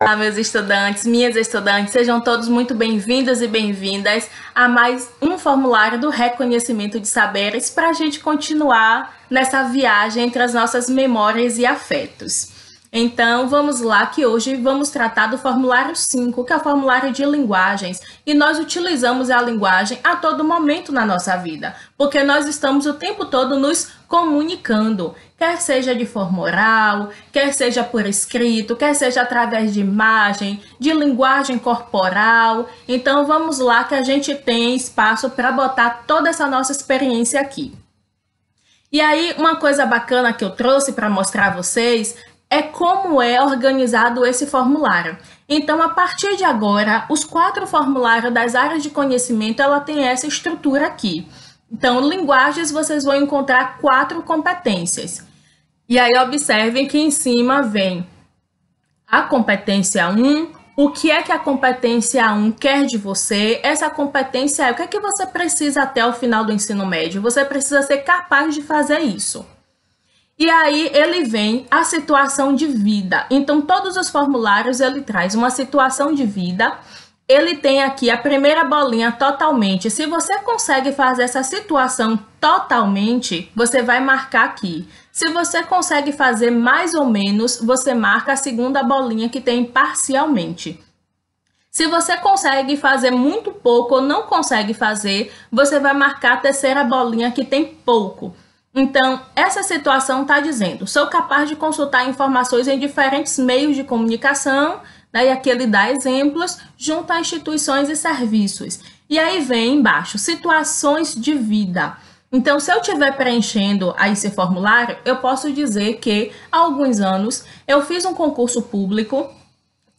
Olá, meus estudantes, minhas estudantes, sejam todos muito bem-vindos e bem-vindas a mais um formulário do reconhecimento de saberes para a gente continuar nessa viagem entre as nossas memórias e afetos. Então, vamos lá que hoje vamos tratar do formulário 5, que é o formulário de linguagens, e nós utilizamos a linguagem a todo momento na nossa vida, porque nós estamos o tempo todo nos comunicando, quer seja de forma oral, quer seja por escrito, quer seja através de imagem, de linguagem corporal. Então, vamos lá que a gente tem espaço para botar toda essa nossa experiência aqui. E aí, uma coisa bacana que eu trouxe para mostrar a vocês é como é organizado esse formulário. Então, a partir de agora, os 4 formulários das áreas de conhecimento, ela tem essa estrutura aqui. Então, linguagens, vocês vão encontrar 4 competências. E aí, observem que em cima vem a competência 1, o que é que a competência 1 quer de você. Essa competência é o que é que você precisa até o final do ensino médio. Você precisa ser capaz de fazer isso. E aí ele vem a situação de vida. Então, todos os formulários ele traz uma situação de vida. Ele tem aqui a primeira bolinha totalmente. Se você consegue fazer essa situação totalmente, você vai marcar aqui. Se você consegue fazer mais ou menos, você marca a segunda bolinha que tem parcialmente. Se você consegue fazer muito pouco ou não consegue fazer, você vai marcar a terceira bolinha que tem pouco. Então, essa situação está dizendo, sou capaz de consultar informações em diferentes meios de comunicação, e aqui ele dá exemplos, junto a instituições e serviços. E aí vem embaixo, situações de vida. Então, se eu estiver preenchendo aí esse formulário, eu posso dizer que há alguns anos eu fiz um concurso público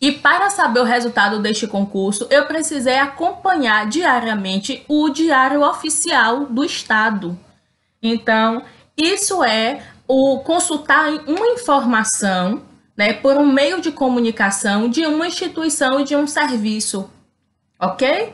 e para saber o resultado deste concurso, eu precisei acompanhar diariamente o Diário Oficial do Estado. Então, isso é o consultar uma informação, né, por um meio de comunicação de uma instituição e de um serviço, ok?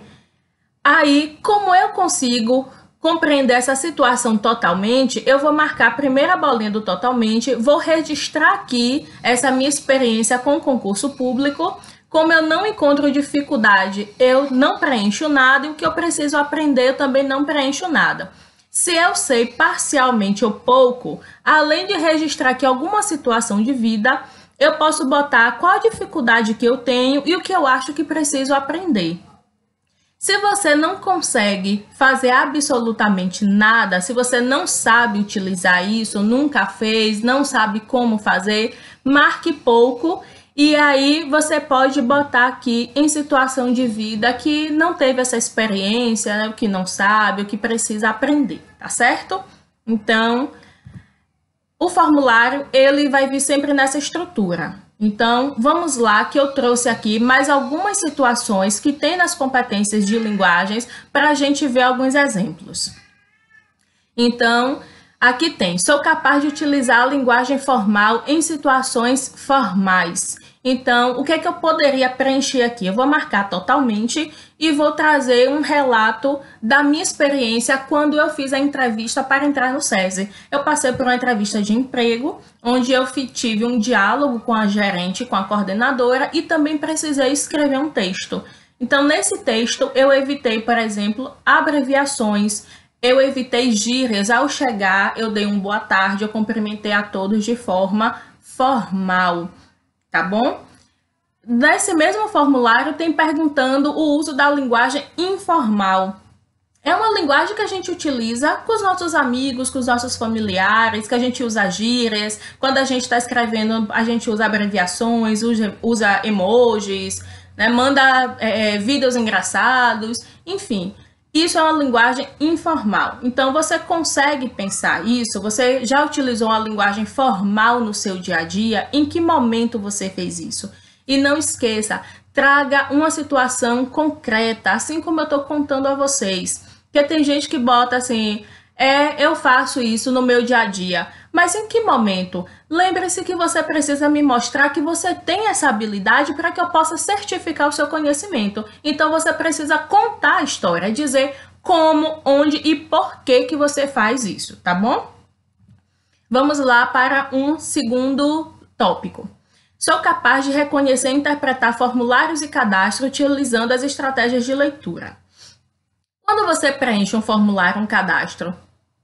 Aí, como eu consigo compreender essa situação totalmente, eu vou marcar a primeira bolinha do totalmente, vou registrar aqui essa minha experiência com o concurso público. Como eu não encontro dificuldade, eu não preencho nada, e o que eu preciso aprender, eu também não preencho nada. Se eu sei parcialmente ou pouco, além de registrar aqui alguma situação de vida, eu posso botar qual a dificuldade que eu tenho e o que eu acho que preciso aprender. Se você não consegue fazer absolutamente nada, se você não sabe utilizar isso, nunca fez, não sabe como fazer, marque pouco. E aí você pode botar aqui em situação de vida que não teve essa experiência, né, o que não sabe, o que precisa aprender, tá certo? Então, o formulário, ele vai vir sempre nessa estrutura. Então, vamos lá que eu trouxe aqui mais algumas situações que tem nas competências de linguagens para a gente ver alguns exemplos. Então, aqui tem, sou capaz de utilizar a linguagem formal em situações formais. Então, o que é que eu poderia preencher aqui? Eu vou marcar totalmente e vou trazer um relato da minha experiência quando eu fiz a entrevista para entrar no SESI. Eu passei por uma entrevista de emprego, onde eu tive um diálogo com a gerente, com a coordenadora e também precisei escrever um texto. Então, nesse texto, eu evitei, por exemplo, abreviações, eu evitei gírias. Ao chegar, eu dei um boa tarde, eu cumprimentei a todos de forma formal. Tá bom? Nesse mesmo formulário tem perguntando o uso da linguagem informal. É uma linguagem que a gente utiliza com os nossos amigos, com os nossos familiares, que a gente usa gírias. Quando a gente está escrevendo, a gente usa abreviações, usa emojis, né? Manda vídeos engraçados, enfim. Isso é uma linguagem informal. Então, você consegue pensar isso? Você já utilizou uma linguagem formal no seu dia a dia? Em que momento você fez isso? E não esqueça, traga uma situação concreta, assim como eu estou contando a vocês. Porque tem gente que bota assim, eu faço isso no meu dia a dia. Mas em que momento? Lembre-se que você precisa me mostrar que você tem essa habilidade para que eu possa certificar o seu conhecimento. Então, você precisa contar a história, dizer como, onde e por que você faz isso, tá bom? Vamos lá para um segundo tópico. Sou capaz de reconhecer e interpretar formulários e cadastro utilizando as estratégias de leitura. Quando você preenche um formulário, um cadastro, o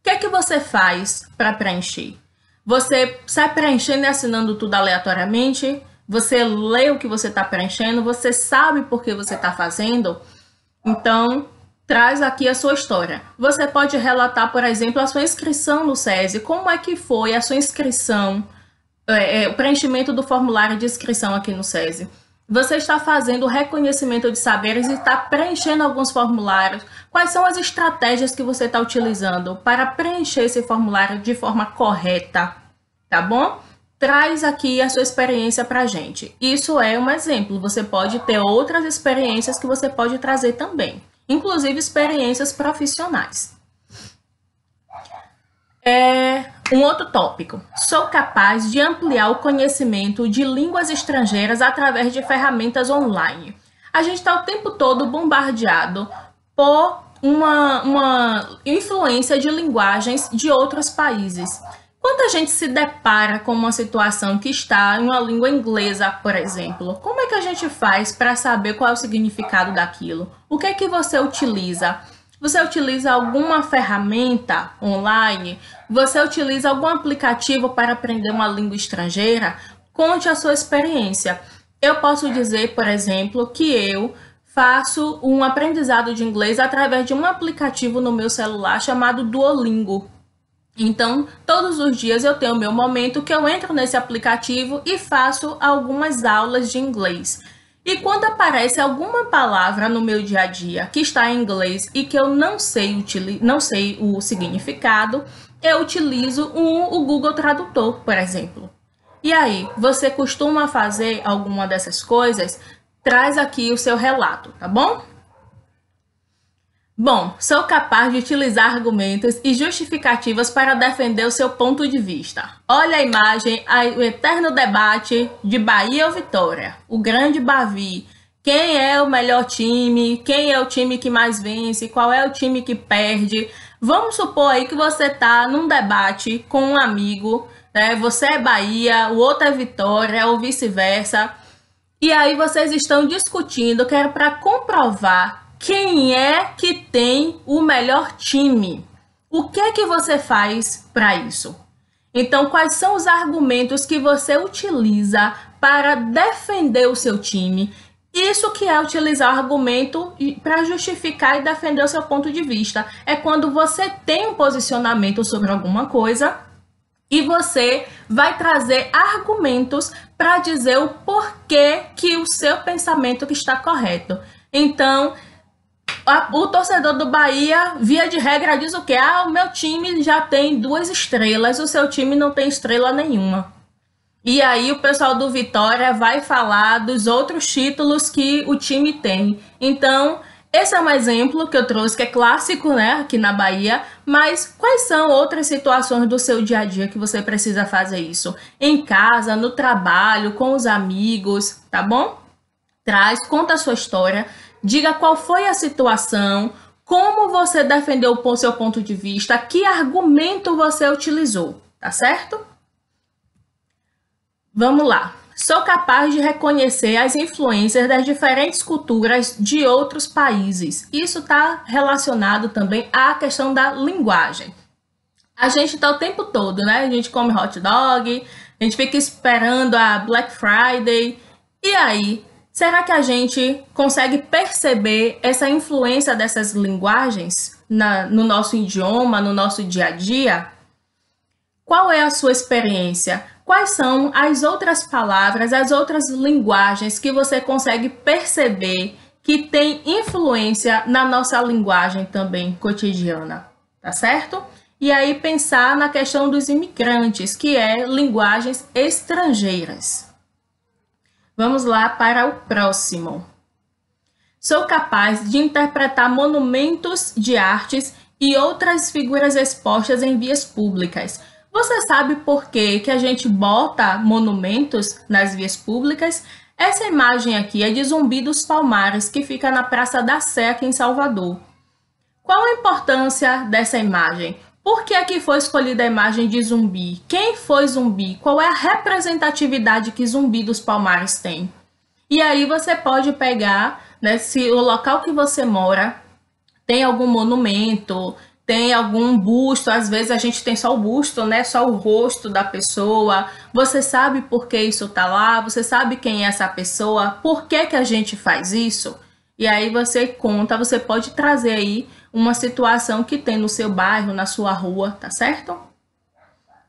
que é que você faz para preencher? Você sai preenchendo e assinando tudo aleatoriamente? Você lê o que você está preenchendo? Você sabe por que você está fazendo? Então, traz aqui a sua história. Você pode relatar, por exemplo, a sua inscrição no SESI. Como é que foi a sua inscrição, o preenchimento do formulário de inscrição aqui no SESI? Você está fazendo o reconhecimento de saberes e está preenchendo alguns formulários. Quais são as estratégias que você está utilizando para preencher esse formulário de forma correta? Tá bom? Traz aqui a sua experiência para a gente. Isso é um exemplo. Você pode ter outras experiências que você pode trazer também, inclusive experiências profissionais. Um outro tópico. Sou capaz de ampliar o conhecimento de línguas estrangeiras através de ferramentas online. A gente está o tempo todo bombardeado por uma influência de linguagens de outros países. Quando a gente se depara com uma situação que está em uma língua inglesa, por exemplo, como é que a gente faz para saber qual é o significado daquilo? O que é que você utiliza? Você utiliza alguma ferramenta online? Você utiliza algum aplicativo para aprender uma língua estrangeira? Conte a sua experiência. Eu posso dizer, por exemplo, que eu faço um aprendizado de inglês através de um aplicativo no meu celular chamado Duolingo. Então, todos os dias eu tenho o meu momento que eu entro nesse aplicativo e faço algumas aulas de inglês. E quando aparece alguma palavra no meu dia a dia que está em inglês e que eu não sei o significado, eu utilizo o Google Tradutor, por exemplo. E aí, você costuma fazer alguma dessas coisas? Traz aqui o seu relato, tá bom? Bom, sou capaz de utilizar argumentos e justificativas para defender o seu ponto de vista. Olha a imagem, o eterno debate de Bahia ou Vitória, o grande Bavi. Quem é o melhor time? Quem é o time que mais vence? Qual é o time que perde? Vamos supor aí que você está num debate com um amigo, né? Você é Bahia, o outro é Vitória, ou vice-versa. E aí vocês estão discutindo, que era para comprovar quem é que tem o melhor time. O que é que você faz para isso? Então, quais são os argumentos que você utiliza para defender o seu time? Isso que é utilizar argumento para justificar e defender o seu ponto de vista. É quando você tem um posicionamento sobre alguma coisa e você vai trazer argumentos para dizer o porquê que o seu pensamento está correto. Então, o torcedor do Bahia, via de regra, diz o quê? O meu time já tem 2 estrelas, o seu time não tem estrela nenhuma. E aí o pessoal do Vitória vai falar dos outros títulos que o time tem. Então, esse é um exemplo que eu trouxe, que é clássico, né, aqui na Bahia. Mas quais são outras situações do seu dia a dia que você precisa fazer isso? Em casa, no trabalho, com os amigos, tá bom? Conta a sua história. Diga qual foi a situação, como você defendeu o seu ponto de vista, que argumento você utilizou, tá certo? Vamos lá. Sou capaz de reconhecer as influências das diferentes culturas de outros países. Isso está relacionado também à questão da linguagem. A gente está o tempo todo, né? A gente come hot dog, a gente fica esperando a Black Friday. E aí? Será que a gente consegue perceber essa influência dessas linguagens no nosso idioma, no nosso dia a dia? Qual é a sua experiência? Quais são as outras palavras, as outras linguagens que você consegue perceber que tem influência na nossa linguagem também cotidiana, tá certo? E aí pensar na questão dos imigrantes, que é linguagens estrangeiras. Vamos lá para o próximo. Sou capaz de interpretar monumentos de artes e outras figuras expostas em vias públicas. Você sabe por que a gente bota monumentos nas vias públicas? Essa imagem aqui é de Zumbi dos Palmares, que fica na Praça da Sé, aqui em Salvador. Qual a importância dessa imagem? Por que que foi escolhida a imagem de Zumbi? Quem foi Zumbi? Qual é a representatividade que Zumbi dos Palmares tem? E aí você pode pegar, né, se o local que você mora tem algum monumento, tem algum busto, às vezes a gente tem só o busto, né, só o rosto da pessoa. Você sabe por que isso tá lá? Você sabe quem é essa pessoa? Por que que a gente faz isso? E aí você conta, você pode trazer aí uma situação que tem no seu bairro, na sua rua, tá certo?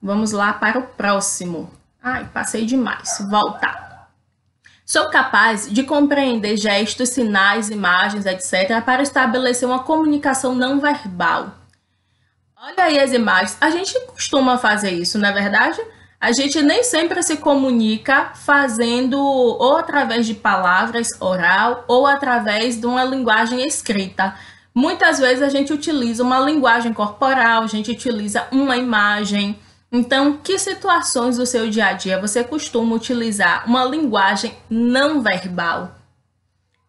Vamos lá para o próximo. Ai, passei demais. Voltar. Sou capaz de compreender gestos, sinais, imagens, etc., para estabelecer uma comunicação não verbal. Olha aí as imagens. A gente costuma fazer isso, não é verdade? A gente nem sempre se comunica fazendo ou através de palavras oral ou através de uma linguagem escrita. Muitas vezes a gente utiliza uma linguagem corporal, a gente utiliza uma imagem. Então, que situações do seu dia a dia você costuma utilizar uma linguagem não verbal?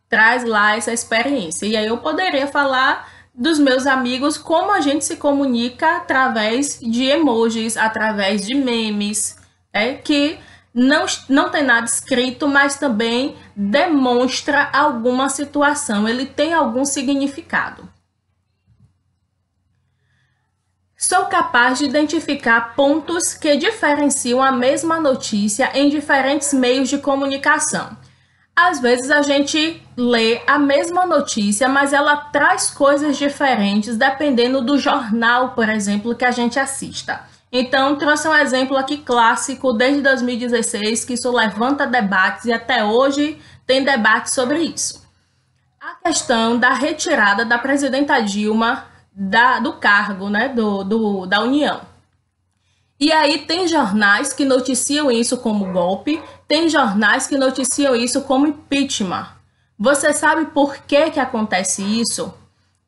Traz lá essa experiência. E aí eu poderia falar dos meus amigos como a gente se comunica através de emojis, através de memes, que não tem nada escrito, mas também demonstra alguma situação, ele tem algum significado. Sou capaz de identificar pontos que diferenciam a mesma notícia em diferentes meios de comunicação. Às vezes a gente lê a mesma notícia, mas ela traz coisas diferentes dependendo do jornal, por exemplo, que a gente assista. Então, trouxe um exemplo aqui clássico desde 2016, que isso levanta debates e até hoje tem debate sobre isso. A questão da retirada da presidenta Dilma do cargo, né, da União. E aí tem jornais que noticiam isso como golpe, tem jornais que noticiam isso como impeachment. Você sabe por que que acontece isso?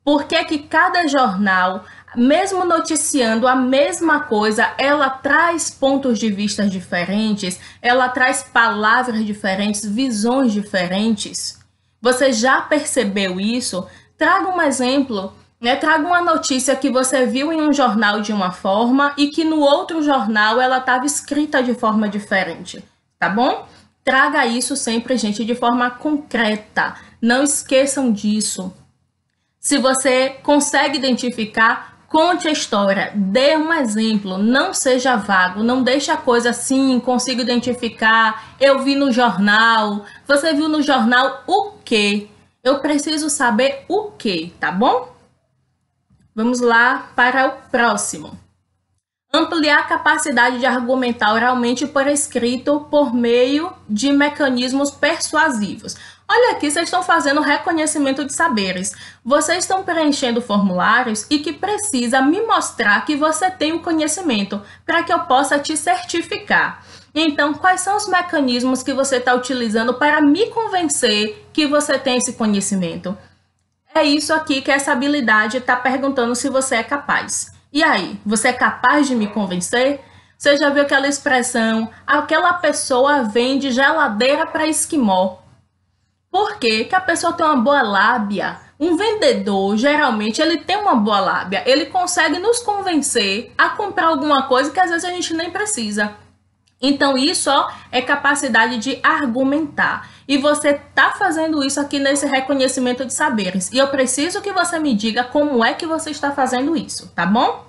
Por que que cada jornal, mesmo noticiando a mesma coisa, ela traz pontos de vista diferentes, ela traz palavras diferentes, visões diferentes? Você já percebeu isso? Traga um exemplo. Traga uma notícia que você viu em um jornal de uma forma e que no outro jornal ela estava escrita de forma diferente, tá bom? Traga isso sempre, gente, de forma concreta. Não esqueçam disso. Se você consegue identificar, conte a história, dê um exemplo, não seja vago, não deixe a coisa assim, consigo identificar, eu vi no jornal. Você viu no jornal o quê? Eu preciso saber o quê, tá bom? Vamos lá para o próximo. Ampliar a capacidade de argumentar oralmente por escrito por meio de mecanismos persuasivos. Olha aqui, vocês estão fazendo reconhecimento de saberes. Vocês estão preenchendo formulários e que precisa me mostrar que você tem o conhecimento para que eu possa te certificar. Então, quais são os mecanismos que você está utilizando para me convencer que você tem esse conhecimento? É isso aqui que essa habilidade está perguntando se você é capaz. E aí, você é capaz de me convencer? Você já viu aquela expressão, aquela pessoa vende geladeira para esquimó? Por quê? Que a pessoa tem uma boa lábia. Um vendedor, geralmente, ele tem uma boa lábia. Ele consegue nos convencer a comprar alguma coisa que às vezes a gente nem precisa. Então, isso é capacidade de argumentar. E você está fazendo isso aqui nesse reconhecimento de saberes. E eu preciso que você me diga como é que você está fazendo isso, tá bom?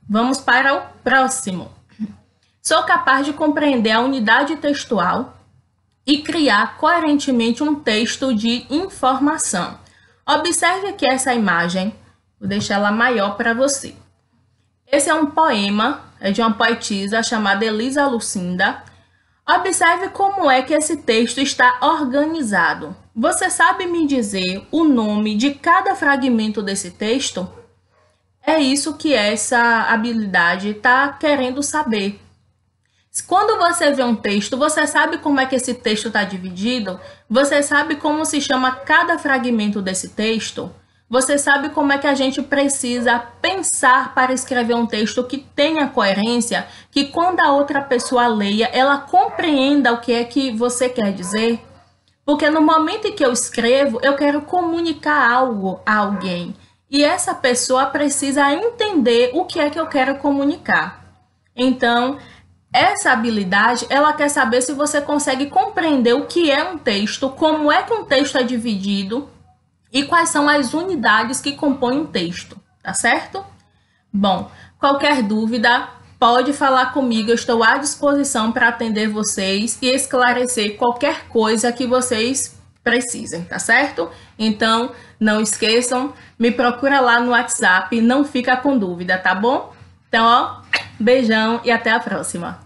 Vamos para o próximo. Sou capaz de compreender a unidade textual e criar coerentemente um texto de informação. Observe aqui essa imagem. Vou deixar ela maior para você. Esse é um poema, é de uma poetisa chamada Elisa Lucinda. Observe como é que esse texto está organizado. Você sabe me dizer o nome de cada fragmento desse texto? É isso que essa habilidade está querendo saber. Quando você vê um texto, você sabe como é que esse texto está dividido? Você sabe como se chama cada fragmento desse texto? Você sabe como é que a gente precisa pensar para escrever um texto que tenha coerência, que quando a outra pessoa leia, ela compreenda o que é que você quer dizer? Porque no momento em que eu escrevo, eu quero comunicar algo a alguém. e essa pessoa precisa entender o que é que eu quero comunicar. Então, essa habilidade, ela quer saber se você consegue compreender o que é um texto, como é que um texto é dividido e quais são as unidades que compõem um texto, tá certo? Bom, qualquer dúvida, pode falar comigo, eu estou à disposição para atender vocês e esclarecer qualquer coisa que vocês precisem, tá certo? Então, não esqueçam, me procura lá no WhatsApp, não fica com dúvida, tá bom? Então, ó, beijão e até a próxima.